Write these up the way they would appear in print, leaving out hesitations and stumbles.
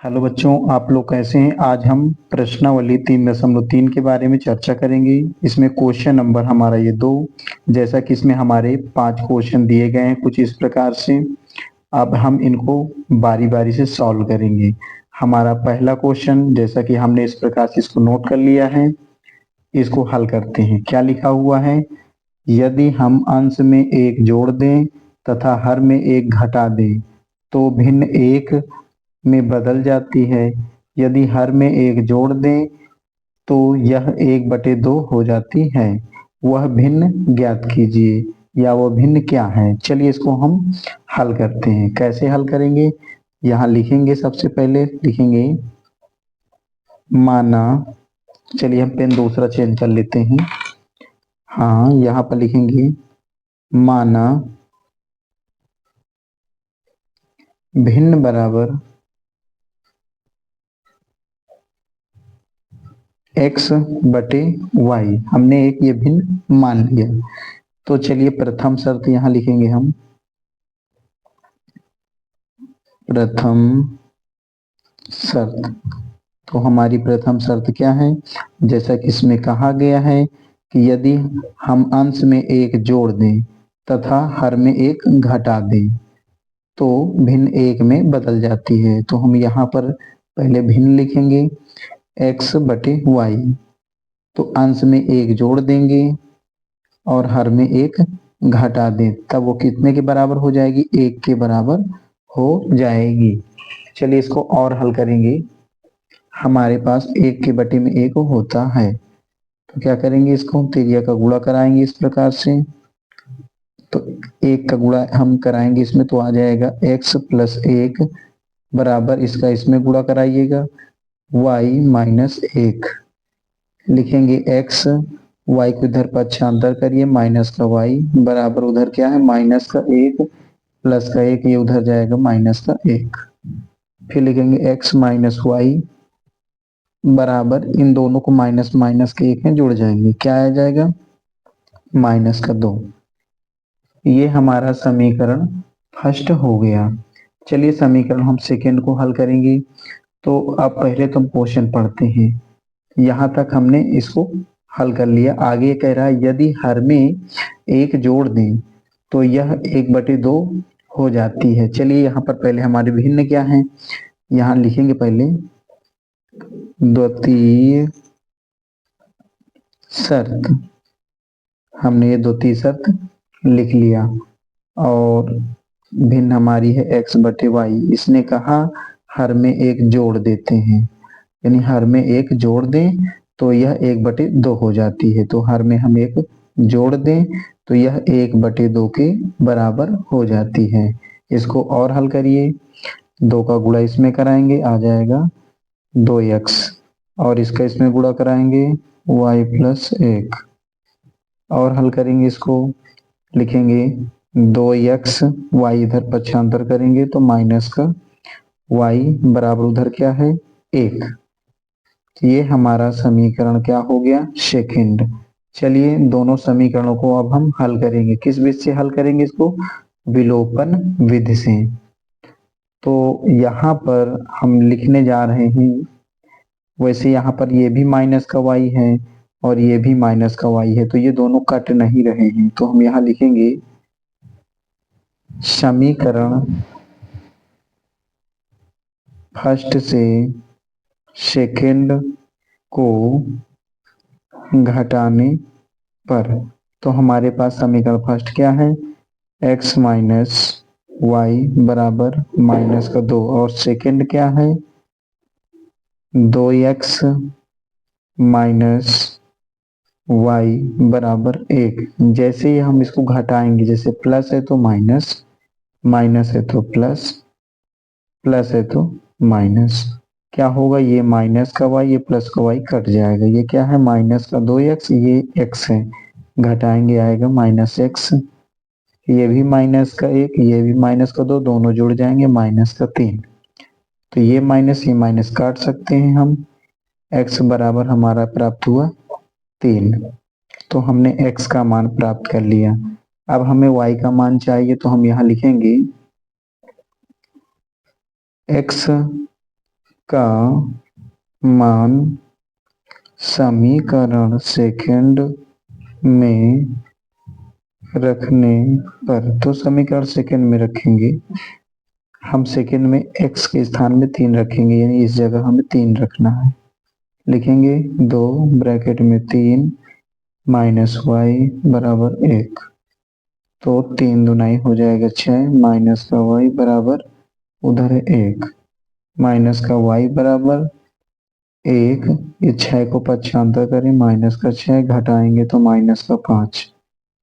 Hello बच्चों, आप लोग कैसे हैं। आज हम प्रश्नावली 3.3 के बारे में चर्चा करेंगे। इसमें क्वेश्चन नंबर हमारा ये 2, जैसा कि इसमें हमारे 5 क्वेश्चन दिए गए हैं कुछ इस प्रकार से। अब हम इनको बारी बारी से सॉल्व करेंगे। हमारा पहला क्वेश्चन, जैसा कि हमने इस प्रकार से इसको नोट कर लिया है, इसको हल करते हैं। क्या लिखा हुआ है? यदि हम अंश में एक जोड़ दें तथा हर में एक घटा दें तो भिन्न एक में बदल जाती है। यदि हर में एक जोड़ दें तो यह 1/2 हो जाती है। वह भिन्न ज्ञात कीजिए, या वह भिन्न क्या है। चलिए इसको हम हल करते हैं। कैसे हल करेंगे? यहाँ लिखेंगे, सबसे पहले लिखेंगे माना। चलिए हम पेन दूसरा चेंज कर लेते हैं। हाँ, यहाँ पर लिखेंगे माना भिन्न बराबर x/y। हमने एक ये भिन्न मान लिया। तो चलिए प्रथम शर्त यहाँ लिखेंगे हम। प्रथम शर्त, तो हमारी प्रथम शर्त क्या है? जैसा कि इसमें कहा गया है कि यदि हम अंश में एक जोड़ दें तथा हर में एक घटा दें तो भिन्न एक में बदल जाती है। तो हम यहाँ पर पहले भिन्न लिखेंगे x/y। तो अंश में एक जोड़ देंगे और हर में एक घटा दें, तब वो कितने के बराबर हो जाएगी? 1 के बराबर हो जाएगी। चलिए इसको और हल करेंगे। हमारे पास 1 के बटे में 1 होता है, तो क्या करेंगे? इसको त्रिज्या का गुणा कराएंगे इस प्रकार से। तो 1 का गुणा हम कराएंगे इसमें, तो आ जाएगा x+1 बराबर, इसका इसमें गुणा कराइएगा y-1। लिखेंगे x, y को इधर पक्षांतर करिए, माइनस का y बराबर उधर क्या है? -1 प्लस का 1, ये उधर जाएगा -1। फिर लिखेंगे x-y बराबर, इन दोनों को माइनस माइनस के 1 में जुड़ जाएंगे, क्या आ जाएगा? -2। ये हमारा समीकरण फर्स्ट हो गया। चलिए समीकरण हम सेकेंड को हल करेंगे। तो अब पहले तो हम क्वेश्चन पढ़ते हैं। यहाँ तक हमने इसको हल कर लिया। आगे कह रहा है यदि हर में एक जोड़ दें तो यह 1/2 हो जाती है। चलिए यहाँ पर पहले हमारे भिन्न क्या है, यहाँ लिखेंगे पहले द्वितीय शर्त। हमने ये द्वितीय शर्त लिख लिया। और भिन्न हमारी है x/y। इसने कहा हर में एक जोड़ देते हैं, यानी हर में एक जोड़ दें तो यह 1/2 हो जाती है। तो हर में हम एक जोड़ दें तो यह 1/2 के बराबर हो जाती है। इसको और हल करिए। 2 का गुणा इसमें कराएंगे, आ जाएगा 2x, और इसका इसमें गुणा कराएंगे y+1। और हल करेंगे इसको, लिखेंगे 2x, y इधर पक्षांतर करेंगे तो माइनस का y बराबर उधर क्या है? 1। ये हमारा समीकरण क्या हो गया? सेकेंड। चलिए दोनों समीकरणों को अब हम हल करेंगे। किस विधि से हल करेंगे इसको? विलोपन विधि से। तो यहाँ पर हम लिखने जा रहे हैं, वैसे यहाँ पर ये भी माइनस का y है और ये भी माइनस का y है, तो ये दोनों कट नहीं रहे हैं। तो हम यहाँ लिखेंगे समीकरण फर्स्ट से सेकेंड को घटाने पर, तो हमारे पास समीकरण फर्स्ट क्या है? x-y बराबर -2, और सेकेंड क्या है? 2x y बराबर 1। जैसे ही हम इसको घटाएंगे, जैसे प्लस है तो माइनस, माइनस है तो प्लस, प्लस है तो माइनस, क्या होगा? ये माइनस का y, ये प्लस का y कट जाएगा। ये क्या है? -2x, ये x है, घटाएंगे आएगा -x। ये भी -1, ये भी -2, दोनों जुड़ जाएंगे -3। तो ये माइनस काट सकते हैं हम। x बराबर हमारा प्राप्त हुआ 3। तो हमने x का मान प्राप्त कर लिया। अब हमें y का मान चाहिए, तो हम यहाँ लिखेंगे x का मान समीकरण सेकंड में रखने पर, तो समीकरण सेकंड में रखेंगे हम, सेकंड में x के स्थान में 3 रखेंगे, यानी इस जगह हमें 3 रखना है। लिखेंगे 2 ब्रैकेट में 3 माइनस वाई बराबर 1, तो 3 दुनाई हो जाएगा 6 माइनस का वाई बराबर उधर है 1, माइनस का वाई बराबर 1, ये 6 को पक्षांतर करें, माइनस का 6 घटाएंगे तो माइनस का 5,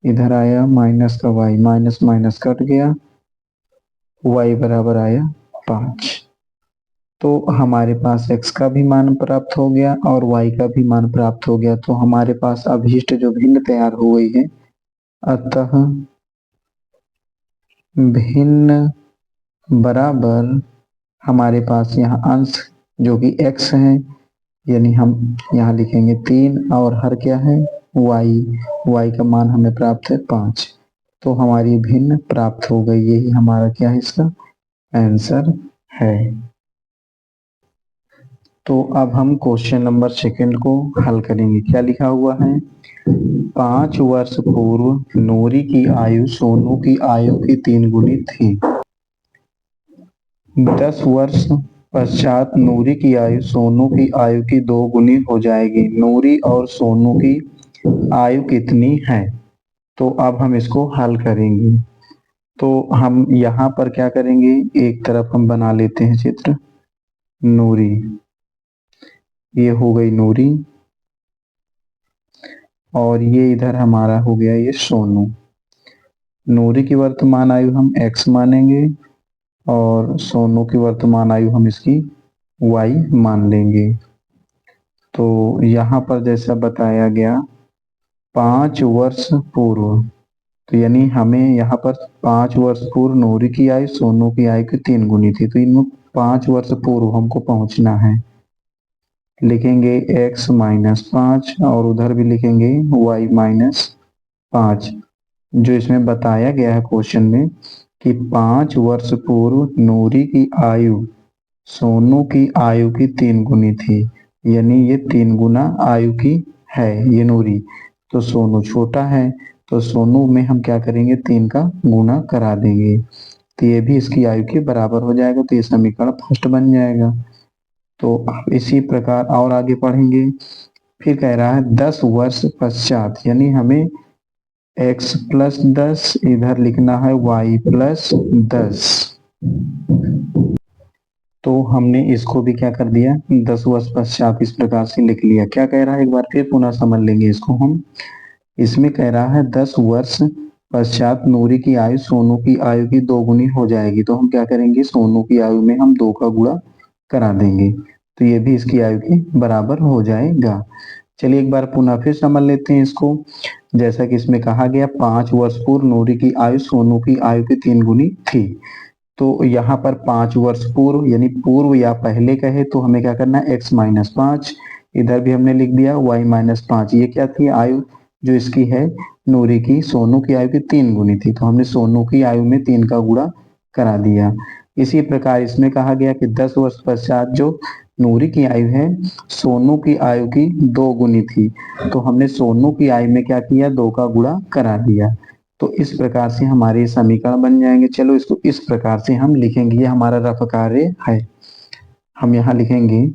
इधर आया माइनस का वाई, माइनस माइनस कट गया, y बराबर आया 5। तो हमारे पास x का भी मान प्राप्त हो गया और y का भी मान प्राप्त हो गया, तो हमारे पास अभिष्ट जो भिन्न तैयार हो गई है। अतः भिन्न बराबर हमारे पास यहाँ अंश जो कि x है, यानी हम यहाँ लिखेंगे 3 और हर क्या है y का मान हमें प्राप्त है 5, तो हमारी भिन्न प्राप्त हो गई। यही हमारा क्या है, इसका आंसर है। तो अब हम क्वेश्चन नंबर सेकंड को हल करेंगे। क्या लिखा हुआ है, 5 वर्ष पूर्व नूरी की आयु सोनू की आयु की 3 गुनी थी। 10 वर्ष पश्चात नूरी की आयु सोनू की आयु की 2 गुनी हो जाएगी। नूरी और सोनू की आयु कितनी है? तो अब हम इसको हल करेंगे। तो हम यहाँ पर क्या करेंगे, एक तरफ हम बना लेते हैं चित्र नूरी, ये हो गई नूरी, और ये इधर हमारा हो गया ये सोनू। नूरी की वर्तमान आयु हम x मानेंगे और सोनू की वर्तमान आयु हम इसकी y मान लेंगे। तो यहाँ पर जैसा बताया गया 5 वर्ष पूर्व, तो यानी हमें यहाँ पर 5 वर्ष पूर्व नूरी की आयु सोनू की आयु की 3 गुनी थी, तो इनमें 5 वर्ष पूर्व हमको पहुंचना है। लिखेंगे x माइनस 5 और उधर भी लिखेंगे y माइनस 5। जो इसमें बताया गया है क्वेश्चन में कि 5 वर्ष पूर्व नूरी की आयु सोनू की आयु की 3 गुनी थी, यानी ये 3 गुना आयु की है ये नूरी, तो सोनू छोटा है, तो सोनू में हम क्या करेंगे 3 का गुना करा देंगे, तो ये भी इसकी आयु के बराबर हो जाएगा, तो ये समीकरण फर्स्ट बन जाएगा। तो इसी प्रकार और आगे पढ़ेंगे। फिर कह रहा है 10 वर्ष पश्चात, यानी हमें x प्लस 10 इधर लिखना है y प्लस 10, तो हमने इसको भी क्या कर दिया 10 वर्ष पश्चात इस प्रकार से लिख लिया। क्या कह रहा है, एक बार फिर पुनः समझ लेंगे इसको हम। इसमें कह रहा है 10 वर्ष पश्चात नूरी की आयु सोनू की आयु की 2 गुनी हो जाएगी, तो हम क्या करेंगे सोनू की आयु में हम 2 का गुणा करा देंगे, तो ये भी इसकी आयु के बराबर हो जाएगा। चलिए एक बार पुनः फिर समझ लेते हैं इसको। जैसा कि इसमें कहा गया 5 वर्ष पूर्व नूरी की आयु सोनू की आयु की 3 गुनी थी, तो यहाँ पर 5 वर्ष पूर्व यानी पूर्व या पहले कहे तो हमें क्या करना है x माइनस 5, इधर भी हमने लिख दिया y माइनस 5। ये क्या थी आयु जो इसकी है नूरी की सोनू की आयु की 3 गुनी थी, तो हमने सोनू की आयु में 3 का गुणा करा दिया। इसी प्रकार इसमें कहा गया कि 10 वर्ष पश्चात जो नूरी की आयु है सोनू की आयु की 2 गुनी थी, तो हमने सोनू की आयु में क्या किया 2 का गुणा करा दिया, तो इस प्रकार से हमारे समीकरण बन जाएंगे। चलो इसको इस प्रकार से हम लिखेंगे, ये हमारा रफ कार्य है। हम यहाँ लिखेंगे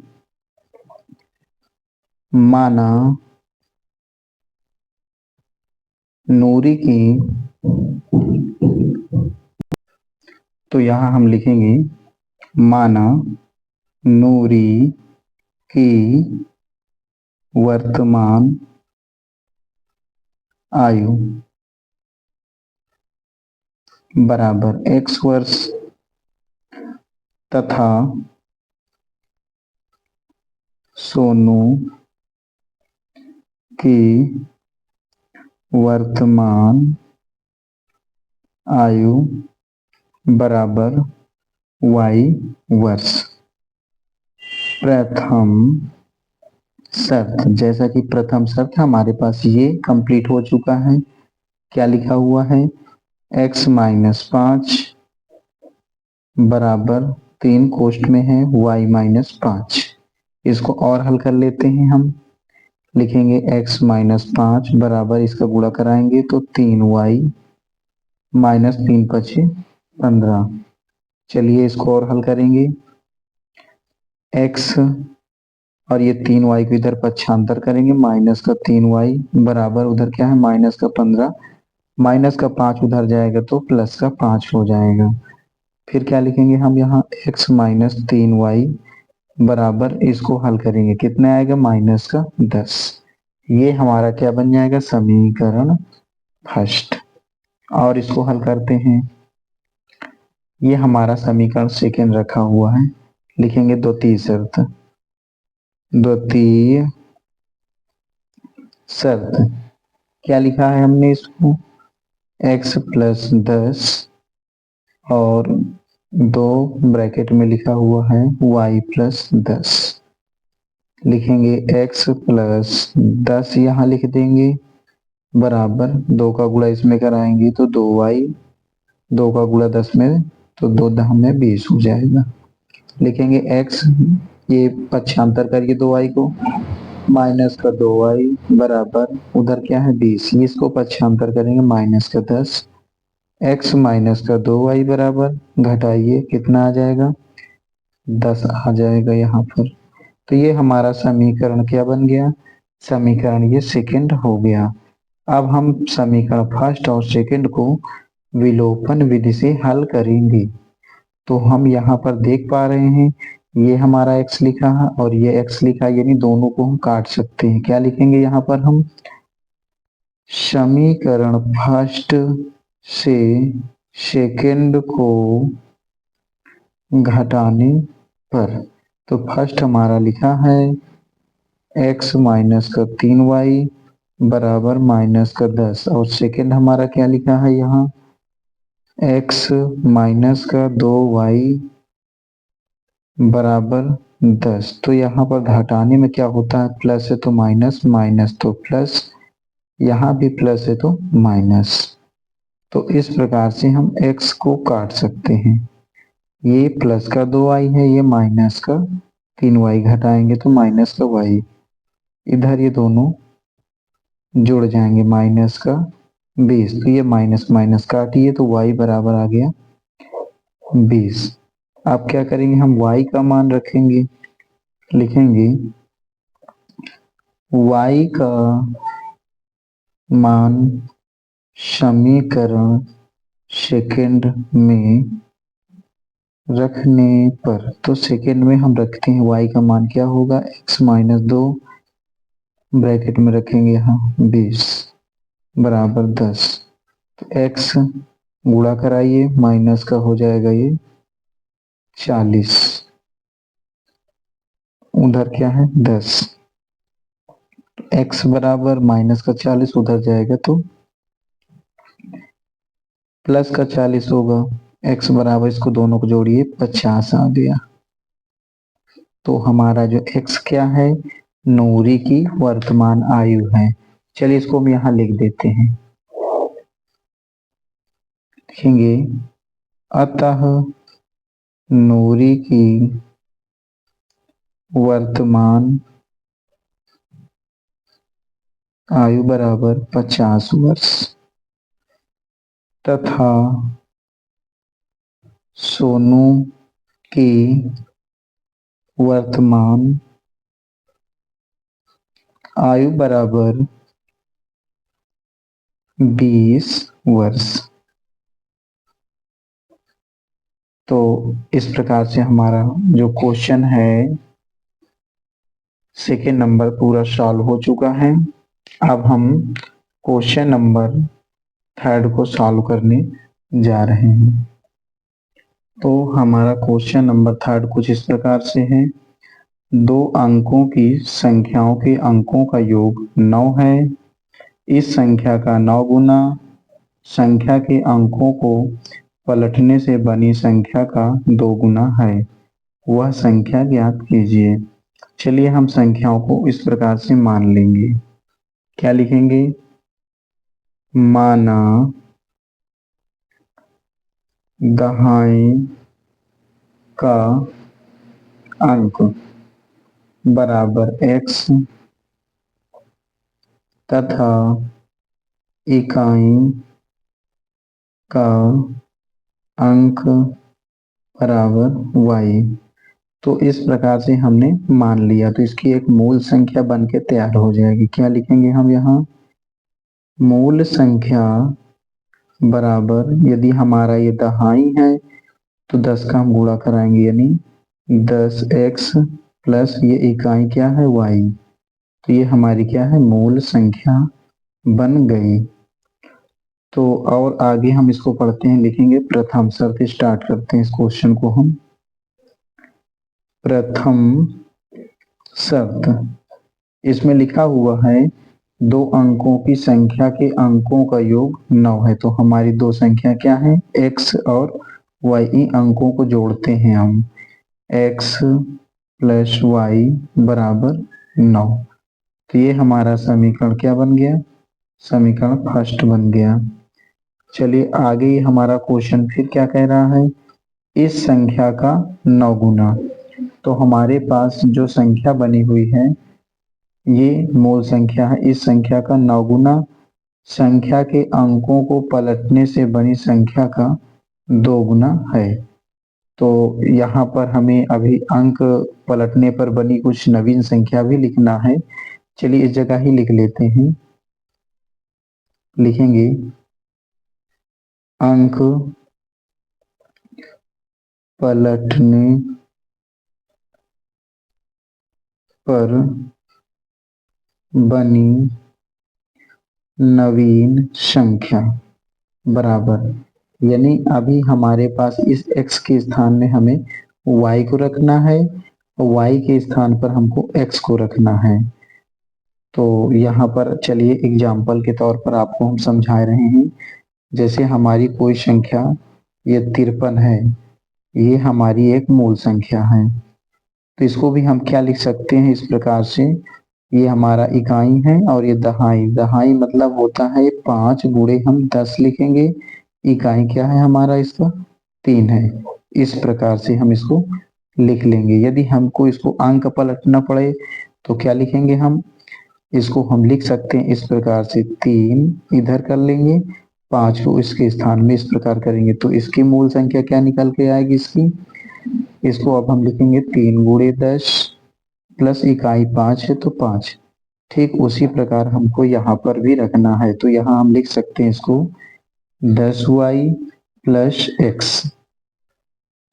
माना नूरी की, तो यहाँ हम लिखेंगे माना नूरी की वर्तमान आयु बराबर x वर्ष तथा सोनू की वर्तमान आयु बराबर y वर्ष। प्रथम शर्त, जैसा कि प्रथम शर्त हमारे पास ये कंप्लीट हो चुका है। क्या लिखा हुआ है x माइनस 5 बराबर 3 कोष्ठ में है y-5। इसको और हल कर लेते हैं हम। लिखेंगे x-5 बराबर, इसका गुणा कराएंगे तो 3y -3 × 15। चलिए इसको और हल करेंगे। x और ये 3y को इधर पक्षांतर करेंगे, -3y बराबर उधर क्या है -15, -5 उधर जाएगा तो +5 हो जाएगा। फिर क्या लिखेंगे हम यहाँ x -3y बराबर, इसको हल करेंगे कितना आएगा -10। ये हमारा क्या बन जाएगा समीकरण फर्स्ट। और इसको हल करते हैं। ये हमारा समीकरण सेकेंड रखा हुआ है। लिखेंगे द्वितीय शर्त। द्वितीय शर्त क्या लिखा है हमने इसको, x +10 और 2 ब्रैकेट में लिखा हुआ है y +10। लिखेंगे x +10 यहाँ लिख देंगे बराबर 2 का गुणा इसमें कराएंगे तो 2y, 2 का गुणा 10 में तो 2 10 में 20 हो जाएगा। लिखेंगे x, ये पक्षांतर करिए 2y को, -2y बराबर उधर क्या है 20, इसको पक्षांतर करेंगे -10, x -2y बराबर घटाइए कितना आ जाएगा 10 आ जाएगा यहाँ पर। तो ये हमारा समीकरण क्या बन गया, समीकरण ये सेकंड हो गया। अब हम समीकरण फर्स्ट और सेकंड को विलोपन विधि से हल करेंगे। तो हम यहाँ पर देख पा रहे हैं ये हमारा x लिखा है और ये x लिखा है, यानी दोनों को हम काट सकते हैं। क्या लिखेंगे यहाँ पर हम, समीकरण फर्स्ट से सेकंड को घटाने पर, तो फर्स्ट हमारा लिखा है x -3y बराबर -10 और सेकंड हमारा क्या लिखा है यहाँ x -2y बराबर 10। तो यहाँ पर घटाने में क्या होता है, प्लस है तो माइनस, माइनस तो प्लस, यहाँ भी प्लस है तो माइनस। तो इस प्रकार से हम x को काट सकते हैं। ये प्लस का 2y है, ये माइनस का 3y, घटाएंगे तो माइनस का y, इधर ये दोनों जुड़ जाएंगे माइनस का 20। तो ये माइनस माइनस काटिए तो y बराबर आ गया 20। अब क्या करेंगे हम y का मान रखेंगे। लिखेंगे y का मान समीकरण सेकंड में रखने पर, तो सेकंड में हम रखते हैं y का मान क्या होगा x -2 ब्रैकेट में रखेंगे यहाँ 20 बराबर 10। तो x गुणा कराइए, माइनस का हो जाएगा ये 40, उधर क्या है 10, x बराबर माइनस का 40 उधर जाएगा तो प्लस का 40 होगा। x बराबर, इसको दोनों को जोड़िए 50 आ गया। तो हमारा जो x क्या है, नूरी की वर्तमान आयु है। चलिए इसको हम यहाँ लिख देते हैं। लिखेंगे अतः नूरी की वर्तमान आयु बराबर 50 वर्ष तथा सोनू की वर्तमान आयु बराबर 20 वर्ष। तो इस प्रकार से हमारा जो क्वेश्चन है सेकेंड नंबर पूरा सॉल्व हो चुका है। अब हम क्वेश्चन नंबर थर्ड को सॉल्व करने जा रहे हैं। तो हमारा क्वेश्चन नंबर थर्ड कुछ इस प्रकार से है। 2 अंकों की संख्याओं के अंकों का योग 9 है। इस संख्या का 9 गुना संख्या के अंकों को पलटने से बनी संख्या का 2 गुना है, वह संख्या ज्ञात कीजिए। चलिए हम संख्याओं को इस प्रकार से मान लेंगे। क्या लिखेंगे, माना दाहिने का अंक बराबर x तथा इकाई का अंक बराबर y। तो इस प्रकार से हमने मान लिया, तो इसकी एक मूल संख्या बन के तैयार हो जाएगी। क्या लिखेंगे हम यहाँ? मूल संख्या बराबर, यदि हमारा ये दहाई है तो 10 का हम गुणा कराएंगे, यानी 10x प्लस ये इकाई क्या है y। तो ये हमारी क्या है? मूल संख्या बन गई। तो और आगे हम इसको पढ़ते हैं, लिखेंगे प्रथम शर्त। स्टार्ट करते हैं इस क्वेश्चन को हम। प्रथम शर्त, इसमें लिखा हुआ है दो अंकों की संख्या के अंकों का योग 9 है। तो हमारी दो संख्या क्या है? x और y। इन अंकों को जोड़ते हैं हम, x प्लस y बराबर 9। तो ये हमारा समीकरण क्या बन गया? समीकरण फर्स्ट बन गया। चलिए आगे हमारा क्वेश्चन फिर क्या कह रहा है? इस संख्या का 9 गुना। तो हमारे पास जो संख्या बनी हुई है ये मूल संख्या है, इस संख्या का 9 गुना संख्या के अंकों को पलटने से बनी संख्या का 2 गुना है। तो यहाँ पर हमें अभी अंक पलटने पर बनी कुछ नवीन संख्या भी लिखना है। चलिए इस जगह ही लिख लेते हैं, लिखेंगे अंक पलटने पर बनी नवीन संख्या बराबर, यानी अभी हमारे पास इस x के स्थान में हमें y को रखना है और y के स्थान पर हमको x को रखना है। तो यहाँ पर चलिए एग्जाम्पल के तौर पर आपको हम समझा रहे हैं। जैसे हमारी कोई संख्या ये 53 है, ये हमारी एक मूल संख्या है। तो इसको भी हम क्या लिख सकते हैं? इस प्रकार से, ये हमारा इकाई है और ये दहाई। दहाई मतलब होता है 5 गुणे हम 10 लिखेंगे। इकाई क्या है हमारा? इसका 3 है। इस प्रकार से हम इसको लिख लेंगे। यदि हमको इसको अंक पलटना पड़े तो क्या लिखेंगे हम? इसको हम लिख सकते हैं इस प्रकार से, 3 इधर कर लेंगे, 5 को इसके स्थान में इस प्रकार करेंगे। तो इसकी मूल संख्या क्या निकल के आएगी इसकी? इसको अब हम लिखेंगे 3 गुणे 10 प्लस इकाई 5 है तो 5। ठीक उसी प्रकार हमको यहाँ पर भी रखना है। तो यहाँ हम लिख सकते हैं इसको 10y प्लस x।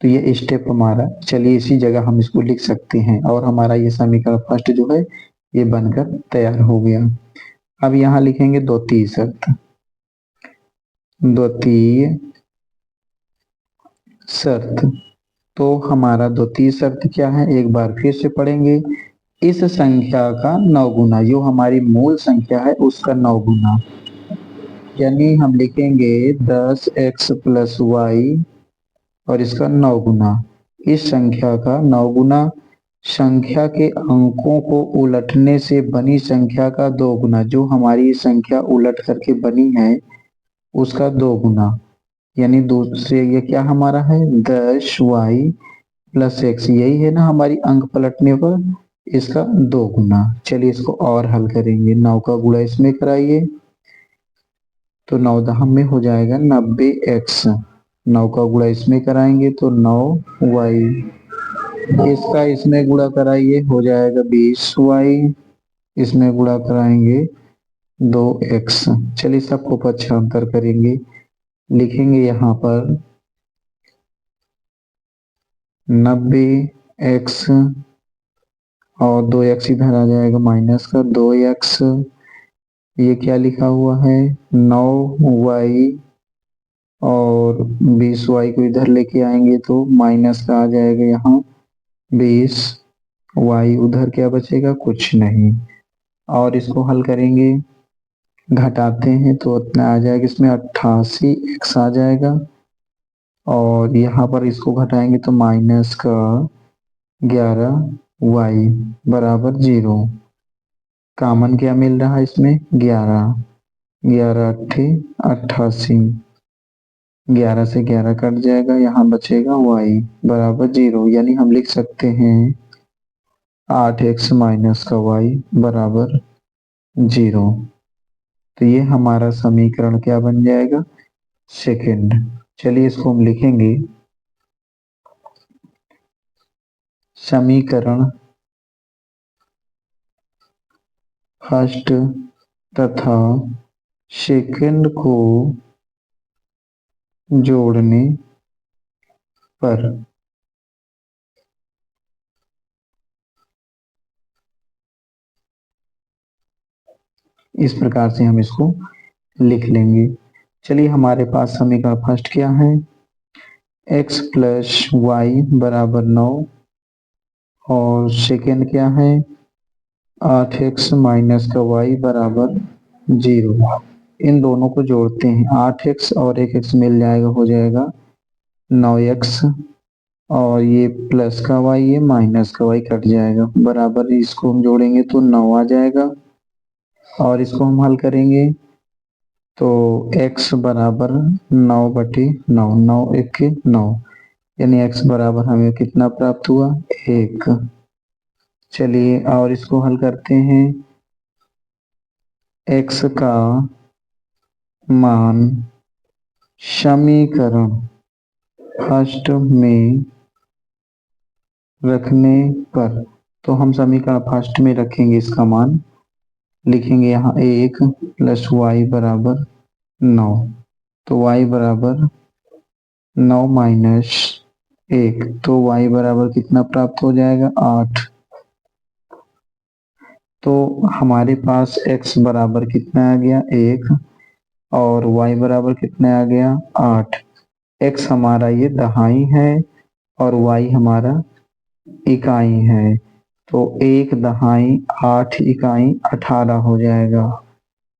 तो ये स्टेप हमारा, चलिए इसी जगह हम इसको लिख सकते हैं और हमारा ये समीकरण फर्स्ट जो है ये बनकर तैयार हो गया। अब यहाँ लिखेंगे द्वितीय शर्त। द्वितीय शर्त, तो हमारा द्वितीय शर्त क्या है? एक बार फिर से पढ़ेंगे। इस संख्या का 9 गुना, जो हमारी मूल संख्या है उसका 9 गुना, यानी हम लिखेंगे 10x प्लस वाई और इसका 9 गुना। इस संख्या का 9 गुना संख्या के अंकों को उलटने से बनी संख्या का 2 गुना। जो हमारी संख्या उलट करके बनी है उसका 2 गुना, यानी दूसरे ये क्या हमारा है? 10y plus x। यही है ना हमारी अंक पलटने पर, इसका 2 गुना। चलिए इसको और हल करेंगे। 9 का गुणा इसमें कराइए तो 9 दहम में हो जाएगा 90x। 9 का गुणा इसमें कराएंगे तो 9y। इसका इसमें गुणा कराइए हो जाएगा 20y। इसमें गुणा कराएंगे 2x। चलिए सबको पक्षांतर करेंगे, लिखेंगे यहाँ पर 90x और 2x इधर आ जाएगा माइनस का 2x। ये क्या लिखा हुआ है? 9y और 20y को इधर लेके आएंगे तो माइनस का आ जाएगा यहाँ 20y। उधर क्या बचेगा? कुछ नहीं। और इसको हल करेंगे, घटाते हैं तो उतना आ जाएगा, इसमें 88x आ जाएगा। और यहाँ पर इसको घटाएंगे तो माइनस का 11y बराबर 0। कॉमन क्या मिल रहा है इसमें? 11। 11 अट्ठे 88। 11 से 11 कट जाएगा, यहाँ बचेगा y बराबर 0, यानी हम लिख सकते हैं 8x माइनस का y बराबर 0। तो ये हमारा समीकरण क्या बन जाएगा, सेकंड। चलिए इसको हम लिखेंगे, समीकरण फर्स्ट तथा सेकंड को जोड़ने पर इस प्रकार से हम इसको लिख लेंगे। चलिए हमारे पास समीकरण फर्स्ट क्या है, x प्लस वाई बराबर 9 और सेकेंड क्या है 8x माइनस का y बराबर 0। इन दोनों को जोड़ते हैं, 8x और एक x मिल जाएगा, हो जाएगा 9x, और ये प्लस का y ये माइनस का y कट जाएगा, बराबर इसको हम जोड़ेंगे तो 9 आ जाएगा, और इसको हम हल करेंगे तो x बराबर 9/9, 9 एक 9, यानी x बराबर हमें कितना प्राप्त हुआ, 1। चलिए और इसको हल करते हैं, x का मान समीकरण फर्स्ट में रखने पर, तो हम समीकरण फर्स्ट में रखेंगे, इसका मान लिखेंगे यहाँ 1 प्लस वाई बराबर 9, तो y बराबर 9 माइनस 1, तो y बराबर कितना प्राप्त हो जाएगा, 8। तो हमारे पास x बराबर कितना आ गया, 1, और y बराबर कितना आ गया, 8। x हमारा ये दहाई है और y हमारा इकाई है, तो 1 दहाई 8 इकाई 18 हो जाएगा।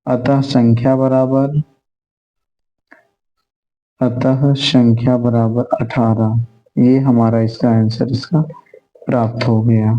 अतः संख्या बराबर 18। ये हमारा इसका आंसर इसका प्राप्त हो गया।